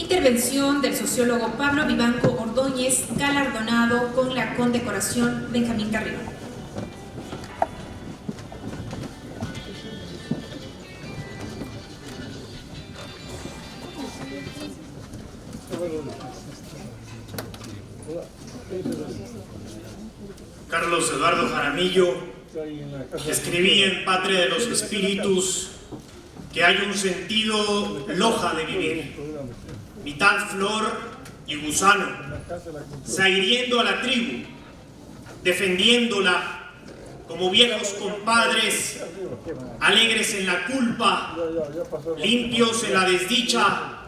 Intervención del sociólogo Pablo Vivanco Ordóñez, galardonado con la condecoración Benjamín Carrión. Carlos Eduardo Jaramillo escribía en Patria de los Espíritus que hay un sentido loja de vivir, mitad flor y gusano, zahiriendo a la tribu, defendiéndola como viejos compadres, alegres en la culpa, limpios en la desdicha,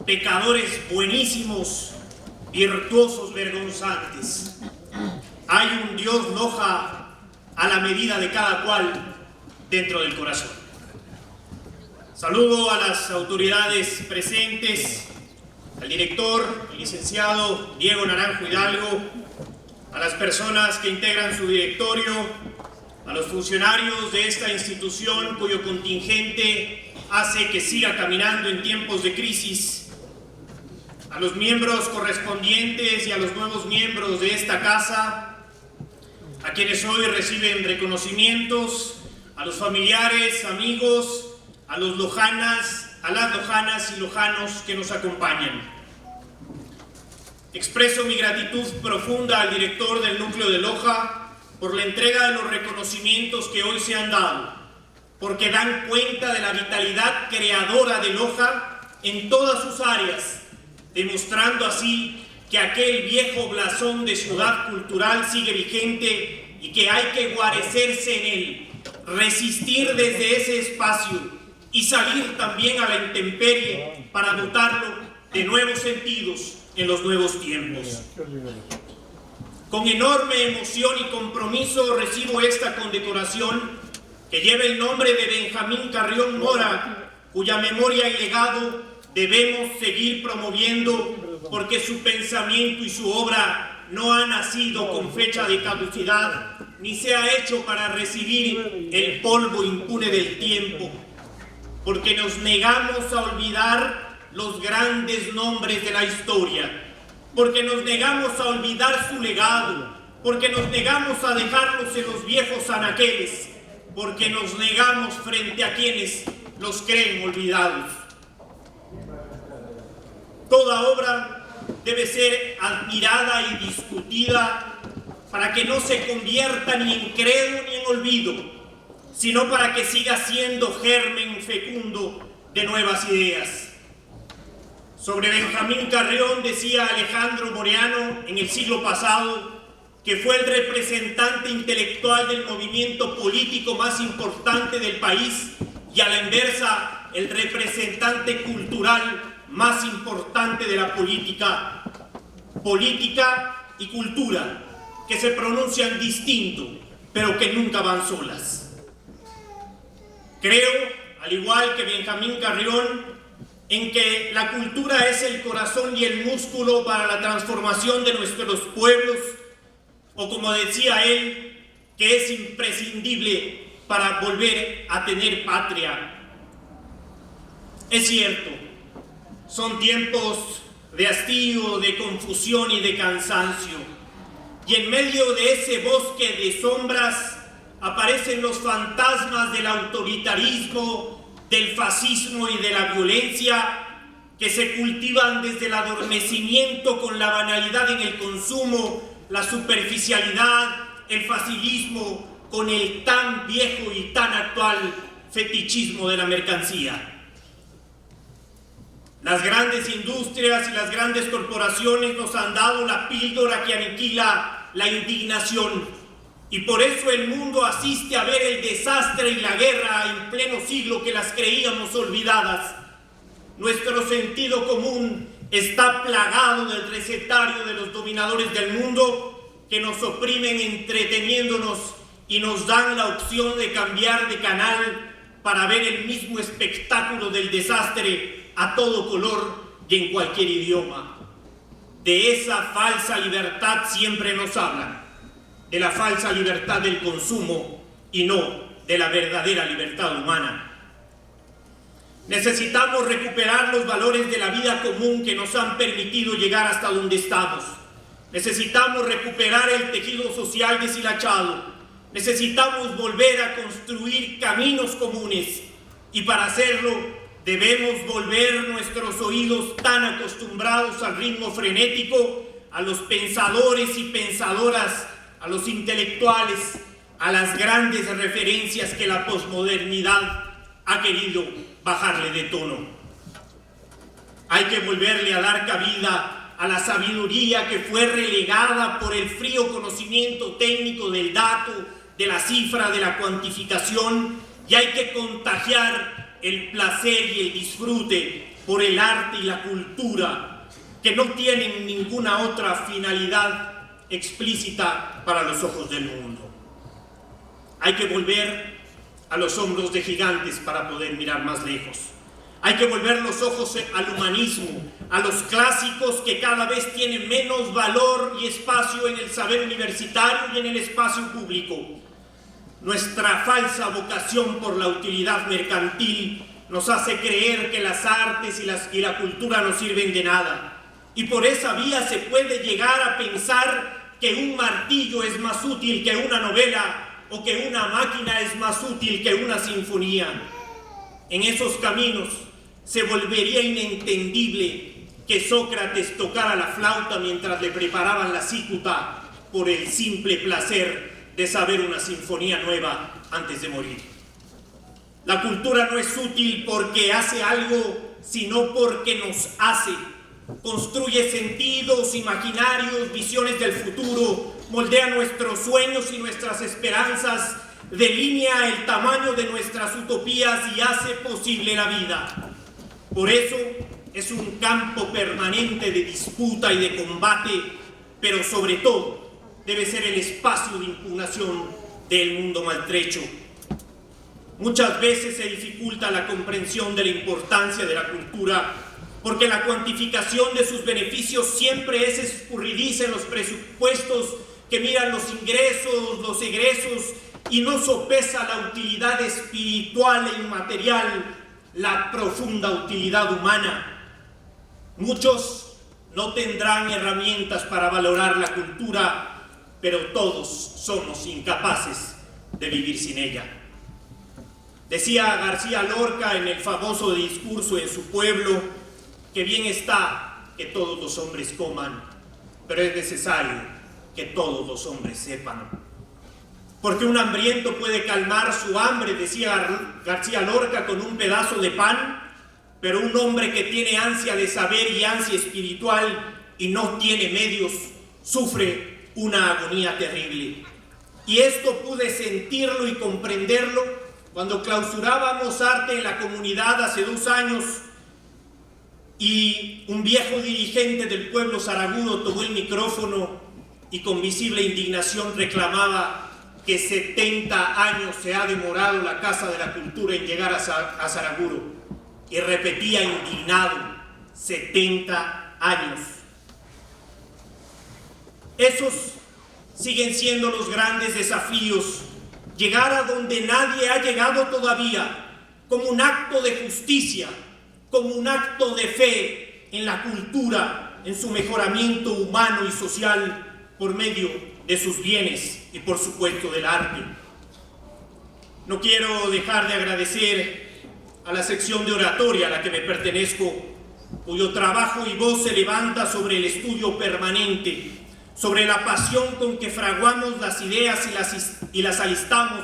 pecadores buenísimos, virtuosos vergonzantes. Hay un Dios loja a la medida de cada cual dentro del corazón. Saludo a las autoridades presentes, al director, el licenciado Diego Naranjo Hidalgo, a las personas que integran su directorio, a los funcionarios de esta institución cuyo contingente hace que siga caminando en tiempos de crisis, a los miembros correspondientes y a los nuevos miembros de esta casa, a quienes hoy reciben reconocimientos, a los familiares, amigos, a las lojanas y lojanos que nos acompañan. Expreso mi gratitud profunda al director del núcleo de Loja por la entrega de los reconocimientos que hoy se han dado, porque dan cuenta de la vitalidad creadora de Loja en todas sus áreas, demostrando así que aquel viejo blasón de ciudad cultural sigue vigente y que hay que guarecerse en él, resistir desde ese espacio y salir también a la intemperie para dotarlo de nuevos sentidos en los nuevos tiempos. Con enorme emoción y compromiso recibo esta condecoración que lleva el nombre de Benjamín Carrión Mora, cuya memoria y legado debemos seguir promoviendo porque su pensamiento y su obra no ha nacido con fecha de caducidad ni se ha hecho para recibir el polvo impune del tiempo, porque nos negamos a olvidar los grandes nombres de la historia, porque nos negamos a olvidar su legado, porque nos negamos a dejarlos en los viejos anaqueles, porque nos negamos frente a quienes los creen olvidados. Toda obra debe ser admirada y discutida para que no se convierta ni en credo ni en olvido, sino para que siga siendo germen fecundo de nuevas ideas. Sobre Benjamín Carrión decía Alejandro Moreano en el siglo pasado que fue el representante intelectual del movimiento político más importante del país y a la inversa el representante cultural más importante de la política. Política y cultura, que se pronuncian distinto, pero que nunca van solas. Creo, al igual que Benjamín Carrión, en que la cultura es el corazón y el músculo para la transformación de nuestros pueblos, o como decía él, que es imprescindible para volver a tener patria. Es cierto, son tiempos de hastío, de confusión y de cansancio, y en medio de ese bosque de sombras aparecen los fantasmas del autoritarismo, del fascismo y de la violencia que se cultivan desde el adormecimiento con la banalidad en el consumo, la superficialidad, el facilismo con el tan viejo y tan actual fetichismo de la mercancía. Las grandes industrias y las grandes corporaciones nos han dado la píldora que aniquila la indignación, y por eso el mundo asiste a ver el desastre y la guerra en pleno siglo que las creíamos olvidadas. Nuestro sentido común está plagado del recetario de los dominadores del mundo que nos oprimen entreteniéndonos y nos dan la opción de cambiar de canal para ver el mismo espectáculo del desastre a todo color y en cualquier idioma. De esa falsa libertad siempre nos hablan, de la falsa libertad del consumo y no de la verdadera libertad humana. Necesitamos recuperar los valores de la vida común que nos han permitido llegar hasta donde estamos. Necesitamos recuperar el tejido social deshilachado. Necesitamos volver a construir caminos comunes. Y para hacerlo, debemos volver nuestros oídos tan acostumbrados al ritmo frenético, a los pensadores y pensadoras, a los intelectuales, a las grandes referencias que la posmodernidad ha querido bajarle de tono. Hay que volverle a dar cabida a la sabiduría que fue relegada por el frío conocimiento técnico del dato, de la cifra, de la cuantificación, y hay que contagiar el placer y el disfrute por el arte y la cultura, que no tienen ninguna otra finalidad explícita para los ojos del mundo. Hay que volver a los hombros de gigantes para poder mirar más lejos. Hay que volver los ojos al humanismo, a los clásicos que cada vez tienen menos valor y espacio en el saber universitario y en el espacio público. Nuestra falsa vocación por la utilidad mercantil nos hace creer que las artes y la cultura no sirven de nada. Y por esa vía se puede llegar a pensar que un martillo es más útil que una novela, o que una máquina es más útil que una sinfonía. En esos caminos se volvería inentendible que Sócrates tocara la flauta mientras le preparaban la cícuta por el simple placer de saber una sinfonía nueva antes de morir. La cultura no es útil porque hace algo, sino porque nos hace. Construye sentidos, imaginarios, visiones del futuro, moldea nuestros sueños y nuestras esperanzas, delinea el tamaño de nuestras utopías y hace posible la vida. Por eso es un campo permanente de disputa y de combate, pero sobre todo debe ser el espacio de impugnación del mundo maltrecho. Muchas veces se dificulta la comprensión de la importancia de la cultura porque la cuantificación de sus beneficios siempre es escurridiza en los presupuestos que miran los ingresos, los egresos, y no sopesa la utilidad espiritual e inmaterial, la profunda utilidad humana. Muchos no tendrán herramientas para valorar la cultura, pero todos somos incapaces de vivir sin ella. Decía García Lorca en el famoso discurso en su pueblo que bien está que todos los hombres coman, pero es necesario que todos los hombres sepan. Porque un hambriento puede calmar su hambre, decía García Lorca, con un pedazo de pan, pero un hombre que tiene ansia de saber y ansia espiritual y no tiene medios, sufre una agonía terrible. Y esto pude sentirlo y comprenderlo cuando clausurábamos arte en la comunidad hace 2 años y un viejo dirigente del pueblo zaragudo tomó el micrófono y con visible indignación reclamaba que 70 años se ha demorado la Casa de la Cultura en llegar a Saraguro, y repetía indignado, 70 años. Esos siguen siendo los grandes desafíos, llegar a donde nadie ha llegado todavía, como un acto de justicia, como un acto de fe en la cultura, en su mejoramiento humano y social por medio de sus bienes y por supuesto del arte. No quiero dejar de agradecer a la sección de oratoria a la que me pertenezco, cuyo trabajo y voz se levanta sobre el estudio permanente, sobre la pasión con que fraguamos las ideas y las alistamos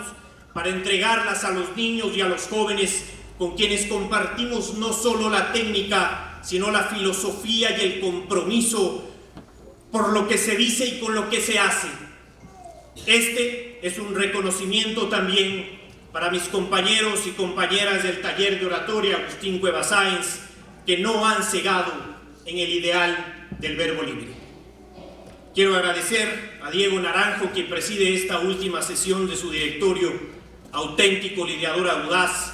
para entregarlas a los niños y a los jóvenes con quienes compartimos no solo la técnica, sino la filosofía y el compromiso por lo que se dice y con lo que se hace. Este es un reconocimiento también para mis compañeros y compañeras del taller de oratoria Agustín Cuevas Sáenz, que no han cegado en el ideal del verbo libre. Quiero agradecer a Diego Naranjo, quien preside esta última sesión de su directorio, auténtico lidiador audaz.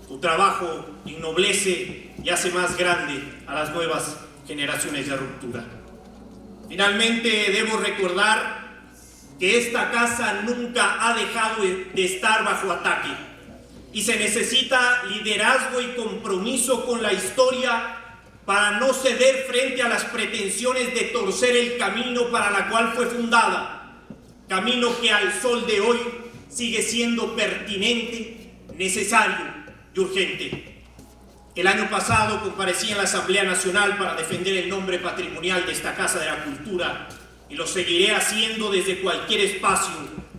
Tu trabajo ennoblece y hace más grande a las nuevas generaciones de ruptura. Finalmente, debo recordar que esta casa nunca ha dejado de estar bajo ataque. y se necesita liderazgo y compromiso con la historia para no ceder frente a las pretensiones de torcer el camino para la cual fue fundada, camino que al sol de hoy sigue siendo pertinente, necesario y urgente. El año pasado comparecí en la Asamblea Nacional para defender el nombre patrimonial de esta Casa de la Cultura y lo seguiré haciendo desde cualquier espacio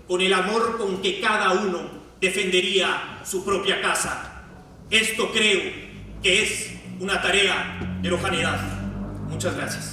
con el amor con que cada uno defendería su propia casa. Esto creo que es una tarea de lojalidad. Muchas gracias.